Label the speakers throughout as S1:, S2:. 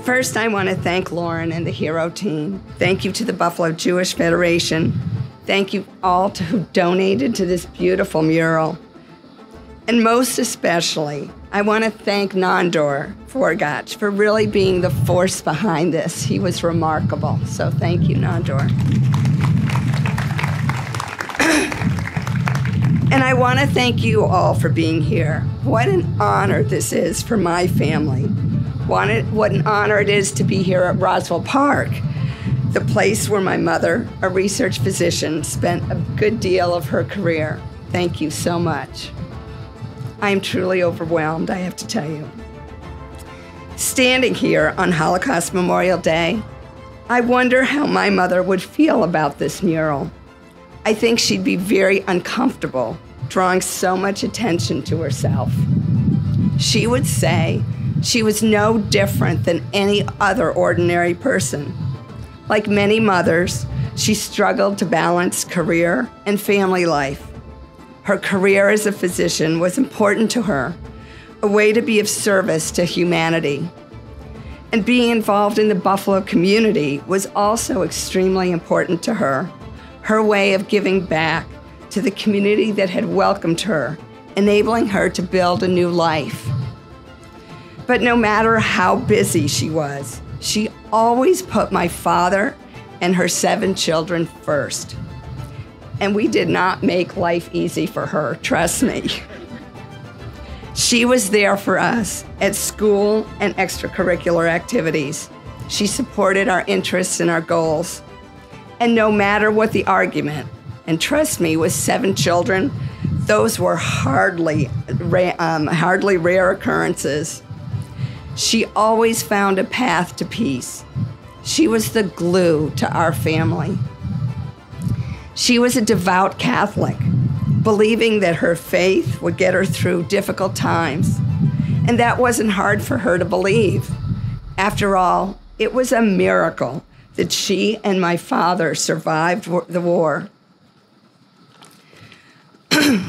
S1: First, I want to thank Lauren and the HERO team. Thank you to the Buffalo Jewish Federation. Thank you all who donated to this beautiful mural. And most especially, I want to thank Nandor Forgach for really being the force behind this. He was remarkable. So thank you, Nandor. And I want to thank you all for being here. What an honor this is for my family. What an honor it is to be here at Roswell Park, the place where my mother, a research physician, spent a good deal of her career. Thank you so much. I am truly overwhelmed, I have to tell you. Standing here on Holocaust Memorial Day, I wonder how my mother would feel about this mural. I think she'd be very uncomfortable drawing so much attention to herself. She would say she was no different than any other ordinary person. Like many mothers, she struggled to balance career and family life. Her career as a physician was important to her, a way to be of service to humanity. And being involved in the Buffalo community was also extremely important to her, her way of giving back to the community that had welcomed her, enabling her to build a new life. But no matter how busy she was, she always put my father and her 7 children first. And we did not make life easy for her, trust me. She was there for us at school and extracurricular activities. She supported our interests and our goals. And no matter what the argument, and trust me, with 7 children, those were hardly rare occurrences. She always found a path to peace. She was the glue to our family. She was a devout Catholic, believing that her faith would get her through difficult times. And that wasn't hard for her to believe. After all, it was a miracle that she and my father survived the war.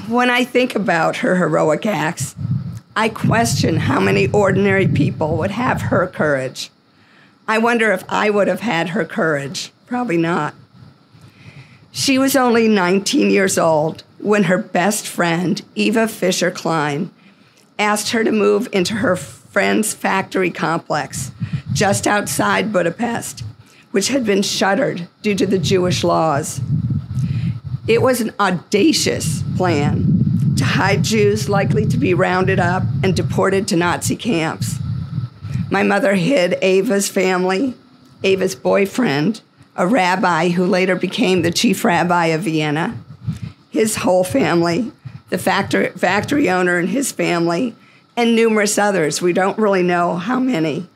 S1: When I think about her heroic acts, I question how many ordinary people would have her courage. I wonder if I would have had her courage. Probably not. She was only 19 years old when her best friend, Eva Fisher-Klein, asked her to move into her friend's factory complex just outside Budapest, which had been shuttered due to the Jewish laws. It was an audacious plan to hide Jews likely to be rounded up and deported to Nazi camps. My mother hid Ava's family, Ava's boyfriend, a rabbi who later became the chief rabbi of Vienna, his whole family, the factory owner and his family, and numerous others. We don't really know how many.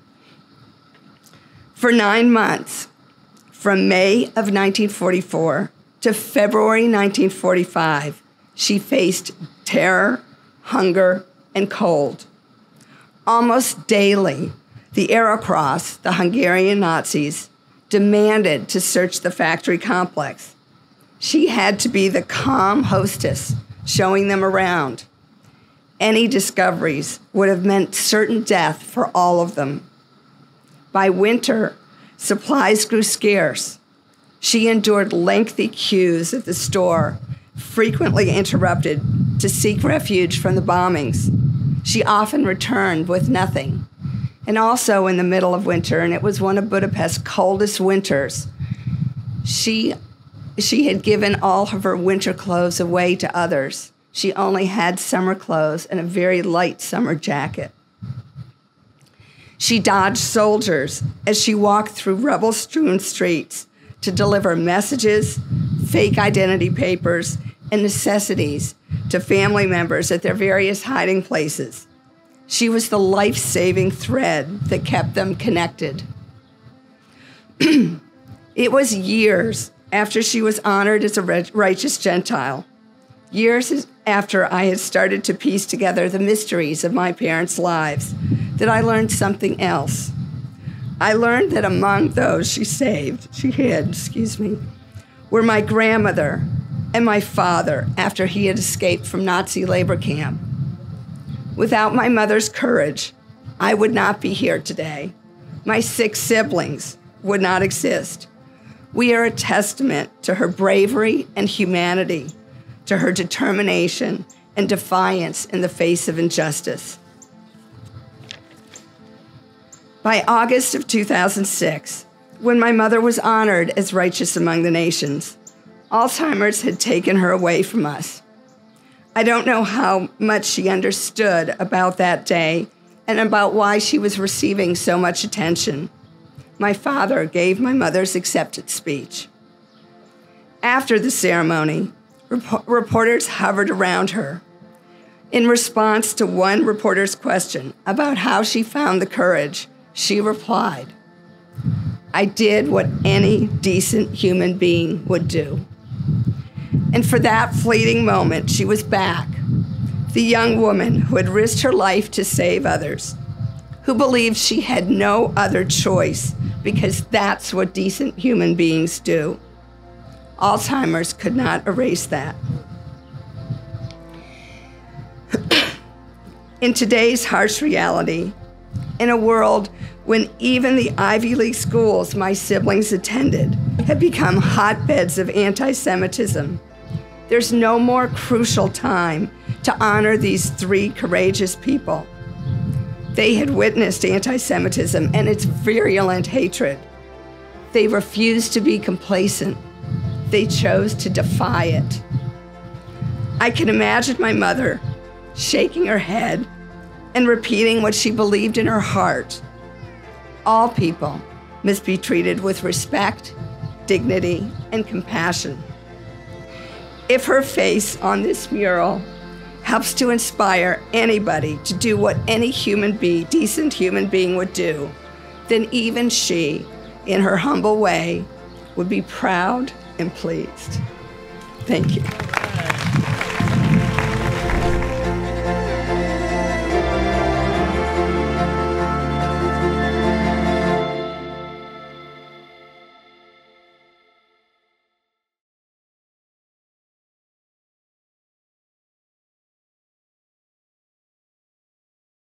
S1: For 9 months, from May of 1944 to February 1945, she faced terror, hunger, and cold. Almost daily, the Aerocross, the Hungarian Nazis, demanded to search the factory complex. She had to be the calm hostess, showing them around. Any discoveries would have meant certain death for all of them. By winter, supplies grew scarce. She endured lengthy queues at the store, frequently interrupted to seek refuge from the bombings. She often returned with nothing. And also in the middle of winter, and it was one of Budapest's coldest winters, she had given all of her winter clothes away to others. She only had summer clothes and a very light summer jacket. She dodged soldiers as she walked through rubble-strewn streets to deliver messages, fake identity papers, and necessities to family members at their various hiding places. She was the life-saving thread that kept them connected. It was years after she was honored as a Righteous Gentile, years after I had started to piece together the mysteries of my parents' lives, that I learned something else. I learned that among those she hid, were my grandmother and my father after he had escaped from Nazi labor camp. Without my mother's courage, I would not be here today. My 6 siblings would not exist. We are a testament to her bravery and humanity, to her determination and defiance in the face of injustice. By August of 2006, when my mother was honored as Righteous Among the Nations, Alzheimer's had taken her away from us. I don't know how much she understood about that day and about why she was receiving so much attention. My father gave my mother's acceptance speech. After the ceremony, reporters hovered around her. In response to one reporter's question about how she found the courage, she replied, "I did what any decent human being would do." And for that fleeting moment, she was back, the young woman who had risked her life to save others, who believed she had no other choice because that's what decent human beings do. Alzheimer's could not erase that. In today's harsh reality, in a world when even the Ivy League schools my siblings attended have become hotbeds of anti-Semitism, there's no more crucial time to honor these 3 courageous people. They had witnessed anti-Semitism and its virulent hatred. They refused to be complacent. They chose to defy it. I can imagine my mother shaking her head and repeating what she believed in her heart. All people must be treated with respect, dignity, and compassion. If her face on this mural helps to inspire anybody to do what any decent human being would do, then even she, in her humble way, would be proud and pleased. Thank you.